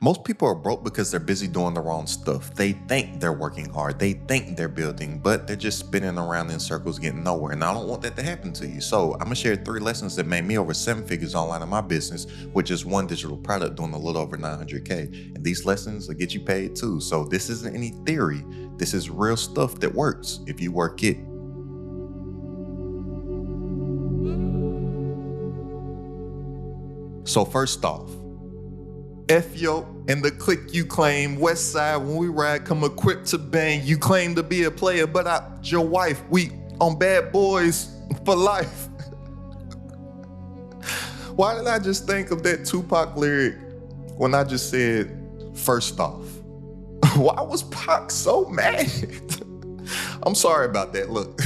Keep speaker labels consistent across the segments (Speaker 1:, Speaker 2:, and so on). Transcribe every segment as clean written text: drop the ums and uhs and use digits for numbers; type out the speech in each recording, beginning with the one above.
Speaker 1: Most people are broke because they're busy doing the wrong stuff. They think they're working hard. They think they're building, but they're just spinning around in circles getting nowhere. And I don't want that to happen to you. So I'm gonna share 3 lessons that made me over 7 figures online in my business with just one digital product doing a little over 900K. And these lessons will get you paid too. So this isn't any theory. This is real stuff that works if you work it. So first off, F yo and the clique you claim, West Side when we ride come equipped to bang. You claim to be a player, but I'm your wife. We on Bad Boys for life. Why did I just think of that Tupac lyric when I just said, first off? Why was Pac so mad? I'm sorry about that. Look,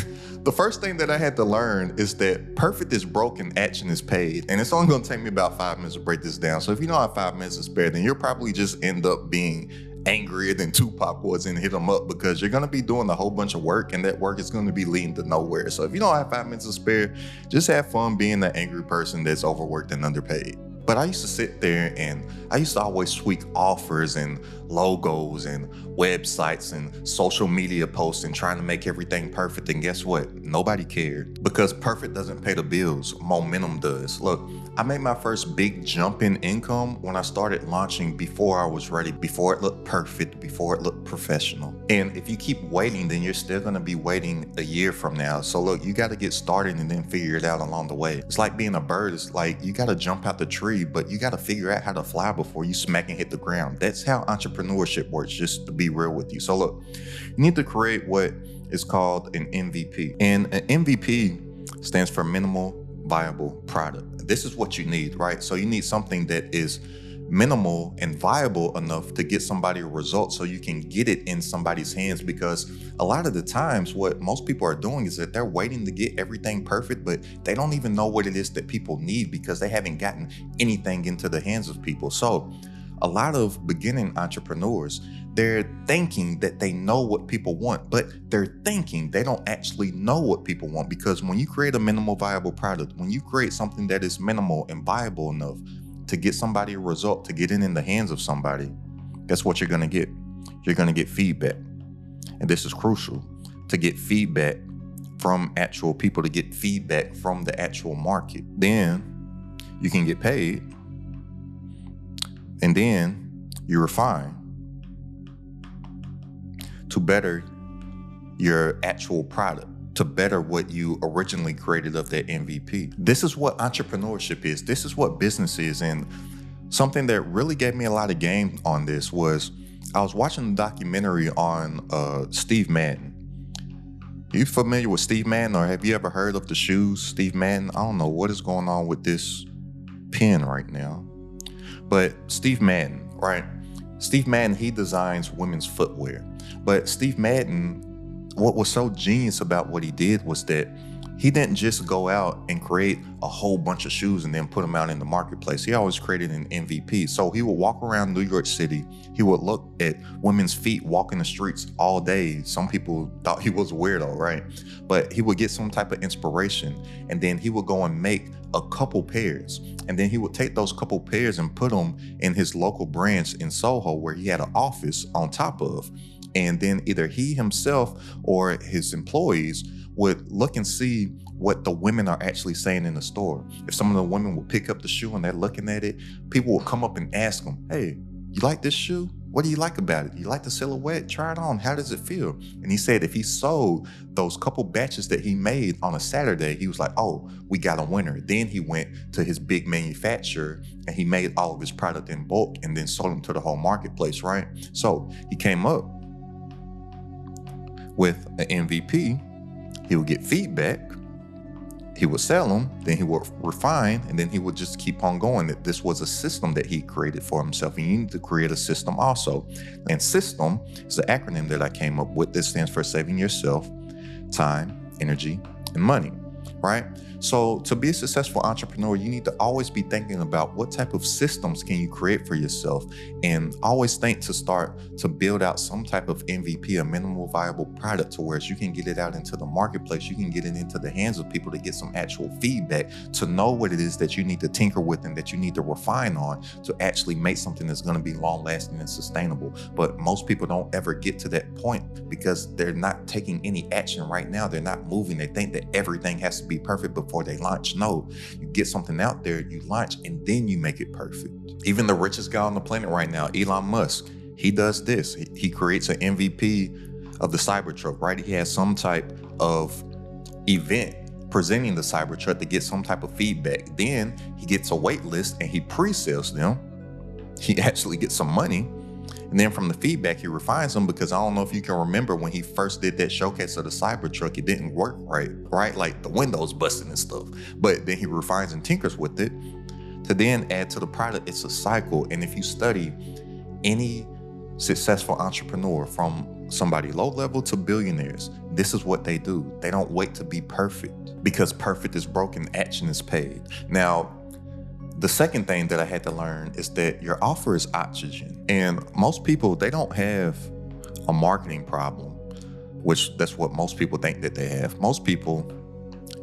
Speaker 1: the first thing that I had to learn is that perfect is broke and action is paid. And it's only gonna take me about 5 minutes to break this down. So if you don't have 5 minutes to spare, then you'll probably just end up being angrier than Tupac was and hit him up, because you're gonna be doing a whole bunch of work and that work is gonna be leading to nowhere. So if you don't have 5 minutes to spare, just have fun being the angry person that's overworked and underpaid. But I used to sit there and I used to always tweak offers and logos and websites and social media posts and trying to make everything perfect. And guess what? Nobody cared, because perfect doesn't pay the bills. Momentum does. Look, I made my first big jump in income when I started launching before I was ready, before it looked perfect, before it looked professional. And if you keep waiting, then you're still gonna be waiting a year from now. So look, you gotta get started and then figure it out along the way. It's like being a bird. It's like you gotta jump out the tree, but you gotta figure out how to fly before you smack and hit the ground. That's how entrepreneurship works, just to be real with you. So look, you need to create what is called an MVP. And an MVP stands for minimal viable product. This is what you need, right? So you need something that is minimal and viable enough to get somebody a result so you can get it in somebody's hands. Because a lot of the times what most people are doing is that they're waiting to get everything perfect, but they don't even know what it is that people need because they haven't gotten anything into the hands of people. So a lot of beginning entrepreneurs, they're thinking that they know what people want, but they're thinking they don't actually know what people want. Because when you create a minimal viable product, when you create something that is minimal and viable enough to get somebody a result, to get it in the hands of somebody, guess what you're gonna get? You're gonna get feedback. And this is crucial, to get feedback from actual people, to get feedback from the actual market. Then you can get paid, and then you refine to better your actual product, to better what you originally created of that MVP. This is what entrepreneurship is. This is what business is. And something that really gave me a lot of game on this was I was watching a documentary on Steve Madden. Are you familiar with Steve Madden, or have you ever heard of the shoes Steve Madden? I don't know what is going on with this pen right now. But Steve Madden, right? Steve Madden, he designs women's footwear. But Steve Madden, what was so genius about what he did was that he didn't just go out and create a whole bunch of shoes and then put them out in the marketplace. He always created an MVP. So he would walk around New York City. He would look at women's feet walking the streets all day. Some people thought he was a weirdo, right? But he would get some type of inspiration, and then he would go and make a couple pairs. And then he would take those couple pairs and put them in his local branch in Soho, where he had an office on top of. And then either he himself or his employees would look and see what the women are actually saying in the store. If some of the women would pick up the shoe and they're looking at it, people would come up and ask them, hey, you like this shoe? What do you like about it? You like the silhouette? Try it on. How does it feel? And he said if he sold those couple batches that he made on a Saturday, he was like, oh, we got a winner. Then he went to his big manufacturer and he made all of his product in bulk and then sold them to the whole marketplace, right? So he came up with an MVP. He would get feedback, he would sell them, then he would refine, and then he would just keep on going. That this was a system that he created for himself, and you need to create a system also. And system is an acronym that I came up with that stands for saving yourself time, energy, and money, right? So to be a successful entrepreneur, you need to always be thinking about what type of systems can you create for yourself, and always think to start to build out some type of MVP, a minimal viable product, to where you can get it out into the marketplace. You can get it into the hands of people to get some actual feedback, to know what it is that you need to tinker with and that you need to refine on to actually make something that's going to be long lasting and sustainable. But most people don't ever get to that point because they're not taking any action right now. They're not moving. They think that everything has to be perfect before they launch. No, you get something out there, you launch, and then you make it perfect. Even the richest guy on the planet right now, Elon Musk, he does this. He creates an MVP of the Cybertruck, right? He has some type of event presenting the Cybertruck to get some type of feedback. Then he gets a wait list and he pre-sells them. He actually gets some money. And then from the feedback, he refines them, because I don't know if you can remember when he first did that showcase of the Cybertruck, it didn't work right? Like the windows busting and stuff. But then he refines and tinkers with it to then add to the product. It's a cycle. And if you study any successful entrepreneur, from somebody low level to billionaires, this is what they do. They don't wait to be perfect, because perfect is broken, action is paid. Now, the second thing that I had to learn is that your offer is oxygen. And most people, they don't have a marketing problem, which that's what most people think that they have. Most people,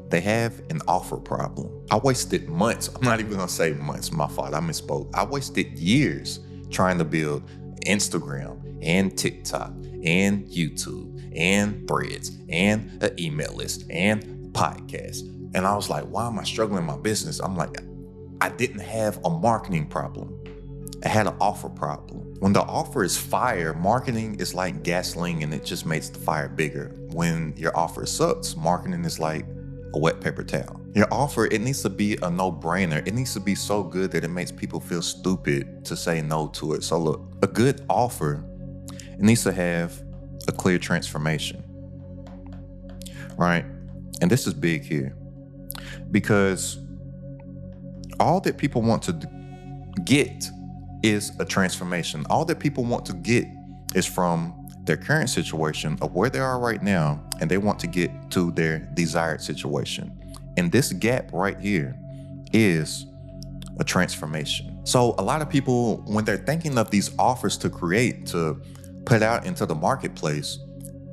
Speaker 1: they have an offer problem. I wasted months. I'm not even gonna say months, my fault, I misspoke. I wasted years trying to build Instagram and TikTok and YouTube and Threads and an email list and podcast. And I was like, why am I struggling in my business? I'm like, I didn't have a marketing problem. I had an offer problem. When the offer is fire, marketing is like gasoline and it just makes the fire bigger. When your offer sucks, marketing is like a wet paper towel. Your offer, it needs to be a no-brainer. It needs to be so good that it makes people feel stupid to say no to it. So look, a good offer, it needs to have a clear transformation, right? And this is big here, because all that people want to get is a transformation. All that people want to get is from their current situation of where they are right now, and they want to get to their desired situation. And this gap right here is a transformation. So a lot of people, when they're thinking of these offers to create, to put out into the marketplace,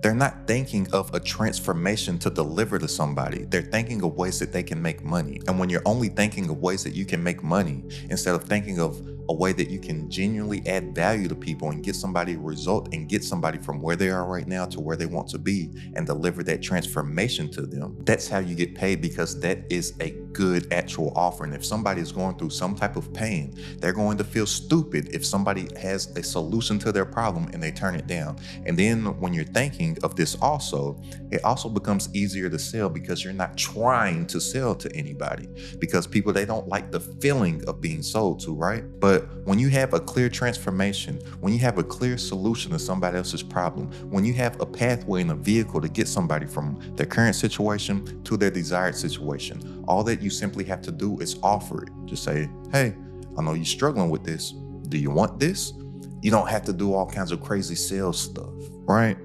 Speaker 1: they're not thinking of a transformation to deliver to somebody. They're thinking of ways that they can make money. And when you're only thinking of ways that you can make money, instead of thinking of a way that you can genuinely add value to people and get somebody a result and get somebody from where they are right now to where they want to be and deliver that transformation to them, that's how you get paid, because that is a good actual offer. And if somebody is going through some type of pain, they're going to feel stupid if somebody has a solution to their problem and they turn it down. And then when you're thinking of this also, it also becomes easier to sell, because you're not trying to sell to anybody, because people, they don't like the feeling of being sold to, right? But when you have a clear transformation, when you have a clear solution to somebody else's problem, when you have a pathway and a vehicle to get somebody from their current situation to their desired situation, all that you simply have to do is offer it. Just say, hey, I know you're struggling with this. Do you want this? You don't have to do all kinds of crazy sales stuff, right?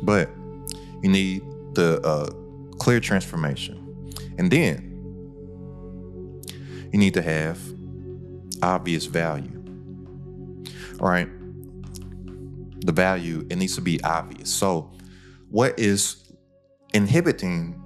Speaker 1: But you need the clear transformation. And then you need to have obvious value, right? The value, it needs to be obvious. So what is inhibiting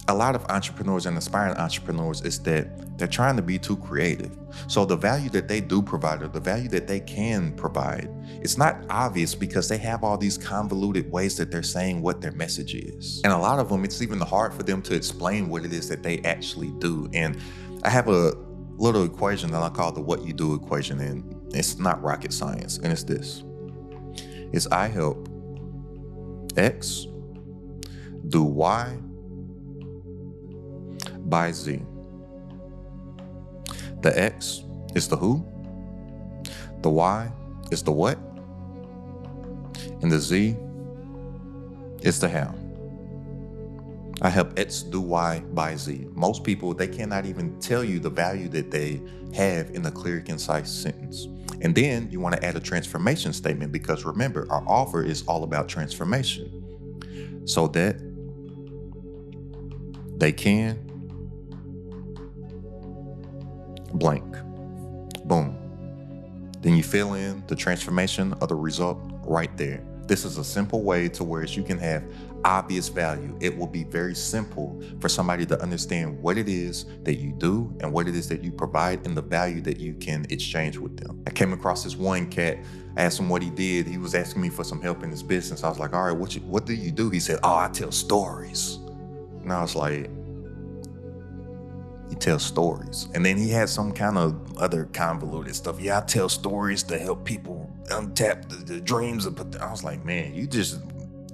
Speaker 1: a lot of entrepreneurs and aspiring entrepreneurs is that they're trying to be too creative. So the value that they do provide, or the value that they can provide, it's not obvious, because they have all these convoluted ways that they're saying what their message is. And a lot of them, it's even hard for them to explain what it is that they actually do. And I have a little equation that I call the what you do equation, and it's not rocket science, and it's this. It's I help X do Y by Z. The X is the who, the Y is the what, and the Z is the how. I help X do Y by Z. Most people, they cannot even tell you the value that they have in a clear, concise sentence. And then you want to add a transformation statement, because remember, our offer is all about transformation, so that they can blank. Boom. Then you fill in the transformation of the result right there. This is a simple way to where you can have obvious value. It will be very simple for somebody to understand what it is that you do and what it is that you provide and the value that you can exchange with them. I came across this one cat, asked him what he did. He was asking me for some help in his business. I was like, all right, what do you do? He said, oh, I tell stories. And I was like, he tells stories. And then he had some kind of other convoluted stuff. Yeah, I tell stories to help people untap the dreams. I was like, man, you just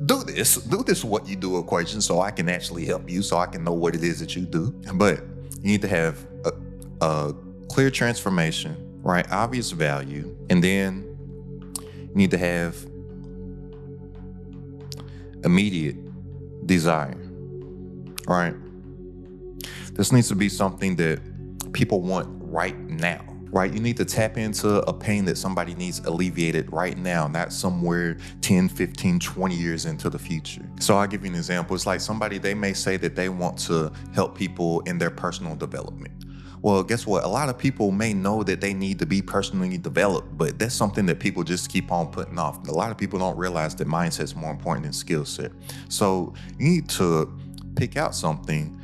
Speaker 1: do this what you do equation so I can actually help you, so I can know what it is that you do. But you need to have a clear transformation, right? Obvious value. And then you need to have immediate desire, right? This needs to be something that people want right now, right? You need to tap into a pain that somebody needs alleviated right now, not somewhere 10, 15, 20 years into the future. So I'll give you an example. It's like somebody, they may say that they want to help people in their personal development. Well, guess what? A lot of people may know that they need to be personally developed, but that's something that people just keep on putting off. A lot of people don't realize that mindset is more important than skill set. So you need to pick out something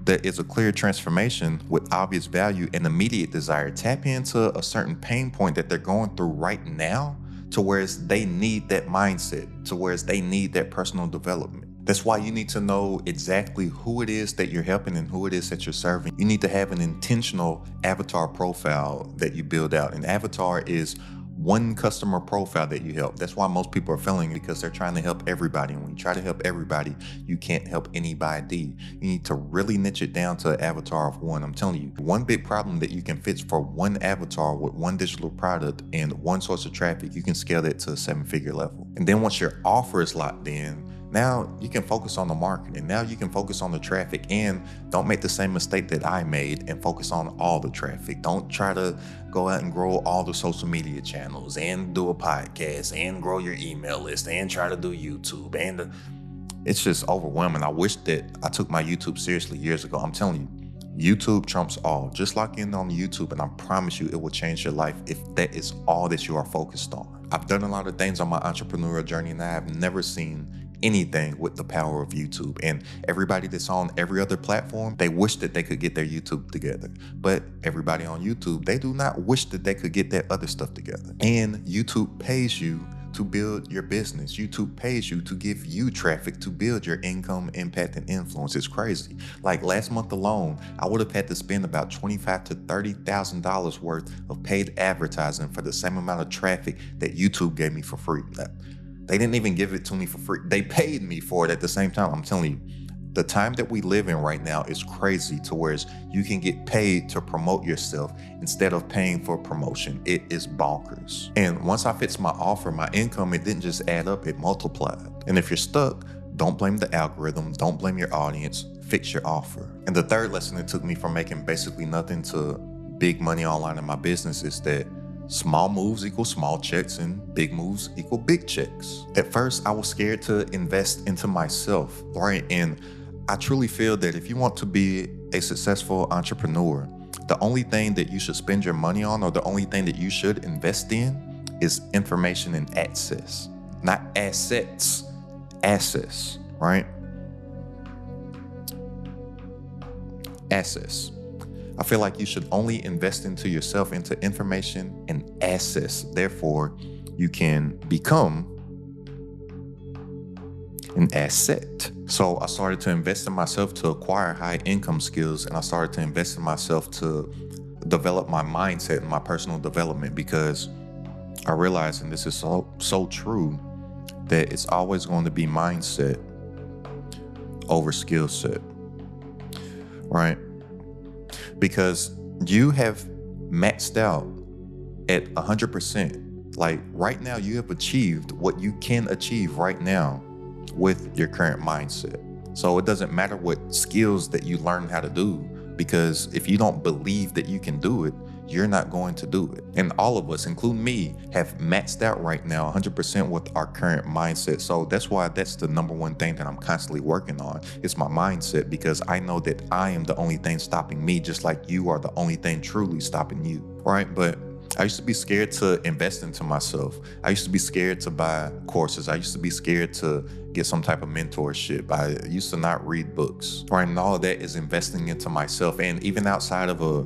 Speaker 1: that is a clear transformation with obvious value and immediate desire. Tap into a certain pain point that they're going through right now to where they need that mindset, to where they need that personal development. That's why you need to know exactly who it is that you're helping and who it is that you're serving. You need to have an intentional avatar profile that you build out. An avatar is one customer profile that you help. That's why most people are failing, because they're trying to help everybody. And when you try to help everybody, you can't help anybody. You need to really niche it down to an avatar of one. I'm telling you, one big problem that you can fix for one avatar with one digital product and one source of traffic, you can scale that to a 7-figure level. And then once your offer is locked in, now you can focus on the marketing. Now you can focus on the traffic, and don't make the same mistake that I made and focus on all the traffic. Don't try to go out and grow all the social media channels and do a podcast and grow your email list and try to do YouTube. And it's just overwhelming. I wish that I took my YouTube seriously years ago. I'm telling you, YouTube trumps all. Just lock in on YouTube and I promise you it will change your life if that is all that you are focused on. I've done a lot of things on my entrepreneurial journey and I have never seen anything with the power of YouTube. And everybody that's on every other platform, they wish that they could get their YouTube together. But everybody on YouTube, they do not wish that they could get that other stuff together. And YouTube pays you to build your business. YouTube pays you to give you traffic to build your income, impact, and influence. It's crazy. Like last month alone, I would have had to spend about $25,000 to $30,000 worth of paid advertising for the same amount of traffic that YouTube gave me for free. They didn't even give it to me for free. They paid me for it at the same time. I'm telling you, the time that we live in right now is crazy to where you can get paid to promote yourself instead of paying for promotion. It is bonkers. And once I fixed my offer, my income, it didn't just add up, it multiplied. And if you're stuck, don't blame the algorithm, don't blame your audience, fix your offer. And the third lesson that took me from making basically nothing to big money online in my business is that small moves equal small checks and big moves equal big checks. At first, I was scared to invest into myself, right? And I truly feel that if you want to be a successful entrepreneur, the only thing that you should spend your money on, or the only thing that you should invest in, is information and access. Not assets, access, right? Access. I feel like you should only invest into yourself, into information and access. Therefore, you can become an asset. So I started to invest in myself to acquire high income skills, and I started to invest in myself to develop my mindset and my personal development, because I realized, and this is so true, that it's always going to be mindset over skill set, right? Because you have maxed out at 100%. Like right now, you have achieved what you can achieve right now with your current mindset. So it doesn't matter what skills that you learn how to do, because if you don't believe that you can do it, you're not going to do it. And all of us, including me, have maxed out right now 100% with our current mindset. So that's why that's the number one thing that I'm constantly working on. It's my mindset, because I know that I am the only thing stopping me, just like you are the only thing truly stopping you, right? But I used to be scared to invest into myself. I used to be scared to buy courses. I used to be scared to get some type of mentorship. I used to not read books, right? And all of that is investing into myself. And even outside of a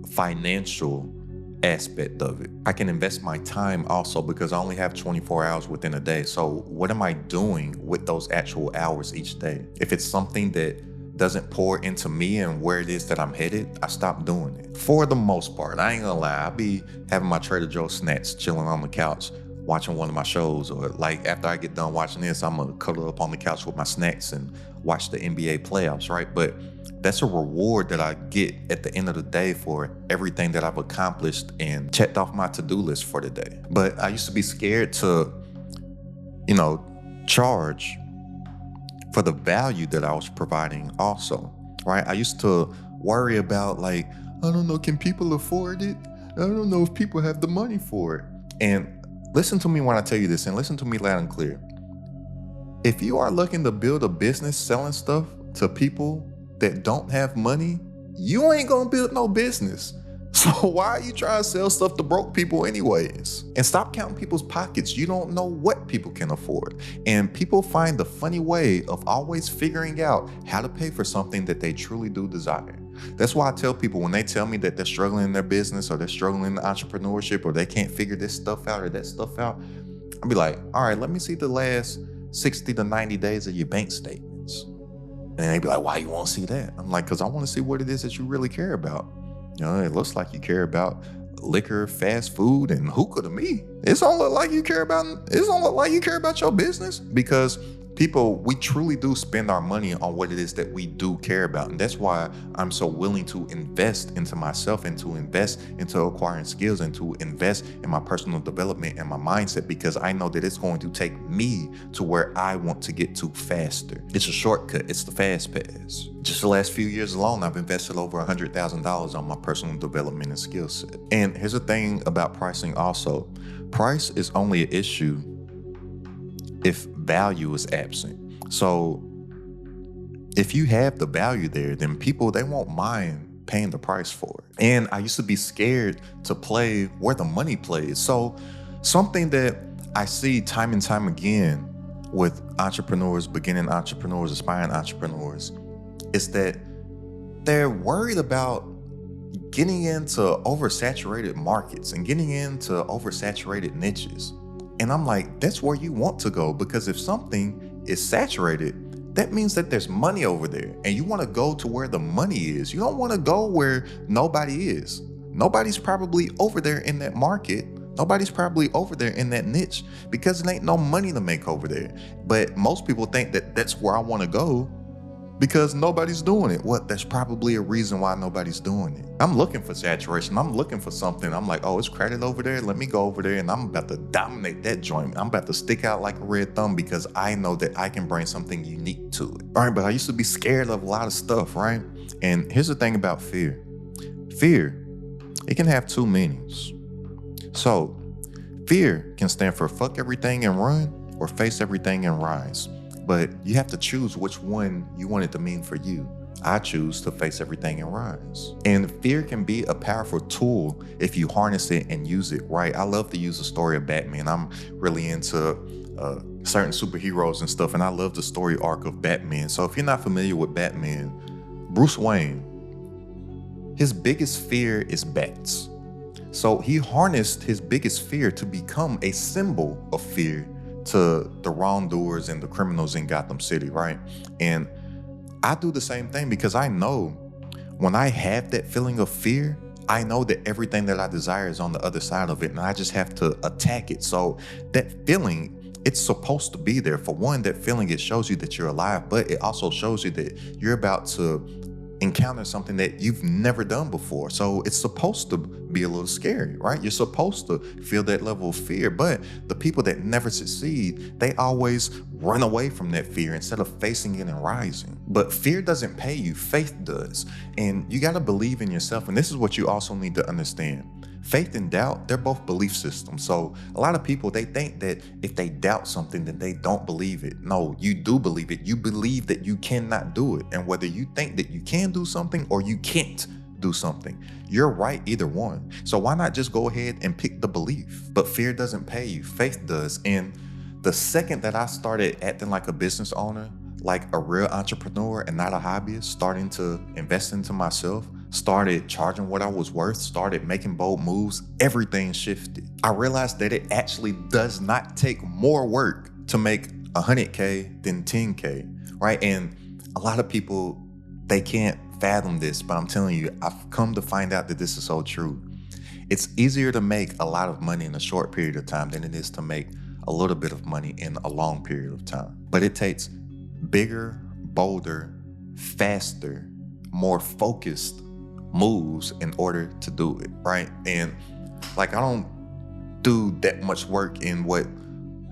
Speaker 1: financial aspect of it, I can invest my time also, because I only have 24 hours within a day. So what am I doing with those actual hours each day? If it's something that doesn't pour into me and where it is that I'm headed, I stop doing it. For the most part, I ain't gonna lie, I be having my Trader Joe's snacks, chilling on the couch, watching one of my shows, or like after I get done watching this, I'm gonna cuddle up on the couch with my snacks and watch the NBA playoffs, right? But that's a reward that I get at the end of the day for everything that I've accomplished and checked off my to-do list for the day. But I used to be scared to, charge for the value that I was providing also, right? I used to worry about I don't know, can people afford it? I don't know if people have the money for it. And listen to me when I tell you this, and listen to me loud and clear. If you are looking to build a business selling stuff to people that don't have money, you ain't gonna build no business. So why are you trying to sell stuff to broke people anyways? And stop counting people's pockets. You don't know what people can afford. And people find the funny way of always figuring out how to pay for something that they truly do desire. That's why I tell people when they tell me that they're struggling in their business, or they're struggling in entrepreneurship, or they can't figure this stuff out or that stuff out, I'll be like, all right, let me see the last 60 to 90 days of your bank statements. And they be like, why you want to see that? I'm like, because I want to see what it is that you really care about. It looks like you care about liquor, fast food, and hookah to me. It don't look like you care about your business, because people, we truly do spend our money on what it is that we do care about. And that's why I'm so willing to invest into myself, and to invest into acquiring skills, and to invest in my personal development and my mindset, because I know that it's going to take me to where I want to get to faster. It's a shortcut. It's the fast pass. Just the last few years alone, I've invested over $100,000 on my personal development and skill set. And here's the thing about pricing also. Price is only an issue if value is absent. So if you have the value there, then people, they won't mind paying the price for it. And I used to be scared to play where the money plays. So something that I see time and time again with entrepreneurs, beginning entrepreneurs, aspiring entrepreneurs, is that they're worried about getting into oversaturated markets and getting into oversaturated niches. And I'm like, that's where you want to go, because if something is saturated, that means that there's money over there, and you want to go to where the money is. You don't want to go where nobody is. Nobody's probably over there in that market. Nobody's probably over there in that niche, because it ain't no money to make over there. But most people think that that's where I want to go because nobody's doing it. Well, there's probably a reason why nobody's doing it. I'm looking for saturation. I'm looking for something. I'm like, oh, it's crowded over there. Let me go over there, and I'm about to dominate that joint. I'm about to stick out like a red thumb, because I know that I can bring something unique to it. All right, but I used to be scared of a lot of stuff, right? And here's the thing about fear. Fear, it can have two meanings. So fear can stand for fuck everything and run, or face everything and rise. But you have to choose which one you want it to mean for you. I choose to face everything and rise. And fear can be a powerful tool if you harness it and use it right. I love to use the story of Batman. I'm really into certain superheroes and stuff, and I love the story arc of Batman. So if you're not familiar with Batman, Bruce Wayne, his biggest fear is bats. So he harnessed his biggest fear to become a symbol of fear to the wrongdoers and the criminals in Gotham City, right? And I do the same thing, because I know when I have that feeling of fear, I know that everything that I desire is on the other side of it, and I just have to attack it. So that feeling, it's supposed to be there. For one, that feeling, it shows you that you're alive, but it also shows you that you're about to encounter something that you've never done before. So it's supposed to be a little scary, right? You're supposed to feel that level of fear, but the people that never succeed, they always run away from that fear instead of facing it and rising. But fear doesn't pay you, faith does. And you got to believe in yourself. And this is what you also need to understand. Faith and doubt, they're both belief systems. So a lot of people, they think that if they doubt something, then they don't believe it. No, you do believe it. You believe that you cannot do it. And whether you think that you can do something or you can't do something, you're right either one. So why not just go ahead and pick the belief? But fear doesn't pay you, faith does. And the second that I started acting like a business owner, like a real entrepreneur and not a hobbyist, starting to invest into myself, started charging what I was worth, started making bold moves, everything shifted. I realized that it actually does not take more work to make 100K than 10K, right? And a lot of people, they can't fathom this, but I'm telling you, I've come to find out that this is so true. It's easier to make a lot of money in a short period of time than it is to make a little bit of money in a long period of time. But it takes bigger, bolder, faster, more focused moves in order to do it, right? And like, I don't do that much work in what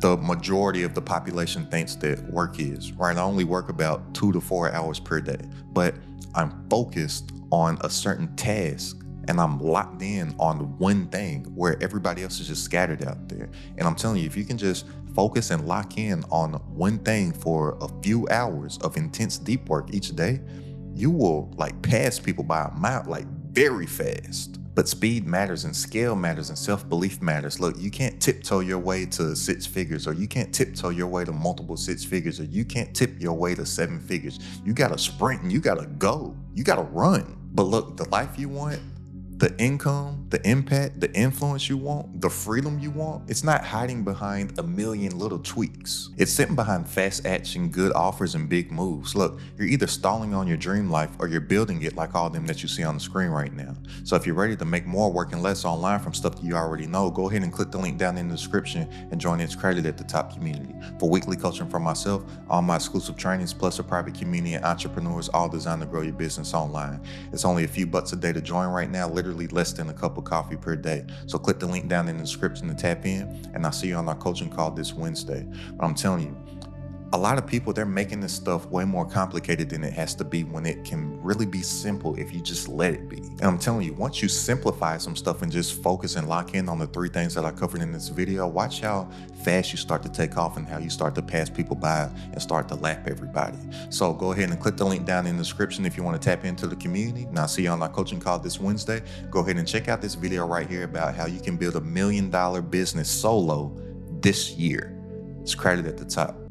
Speaker 1: the majority of the population thinks that work is, right? I only work about 2 to 4 hours per day, but I'm focused on a certain task and I'm locked in on one thing where everybody else is just scattered out there. And I'm telling you, if you can just focus and lock in on one thing for a few hours of intense deep work each day, you will like pass people by a mile, like very fast. But speed matters and scale matters and self-belief matters. Look, you can't tiptoe your way to 6 figures, or you can't tiptoe your way to multiple 6 figures, or you can't tip your way to 7 figures. You gotta sprint and you gotta go. You gotta run. But look, the life you want, the income, the impact, the influence you want, the freedom you want, it's not hiding behind a million little tweaks. It's sitting behind fast action, good offers, and big moves. Look, you're either stalling on your dream life or you're building it like all them that you see on the screen right now. So if you're ready to make more working less online from stuff that you already know, go ahead and click the link down in the description and join It's Credited at the Top community. For weekly coaching from myself, all my exclusive trainings, plus a private community and entrepreneurs, all designed to grow your business online. It's only a few bucks a day to join right now, literally less than a cup of coffee per day. So click the link down in the description to tap in, and I'll see you on our coaching call this Wednesday. But I'm telling you, a lot of people, they're making this stuff way more complicated than it has to be when it can really be simple if you just let it be. And I'm telling you, once you simplify some stuff and just focus and lock in on the 3 things that I covered in this video, watch how fast you start to take off and how you start to pass people by and start to lap everybody. So go ahead and click the link down in the description if you want to tap into the community. And I'll see you on our coaching call this Wednesday. Go ahead and check out this video right here about how you can build $1 million business solo this year. It's Credited at the Top.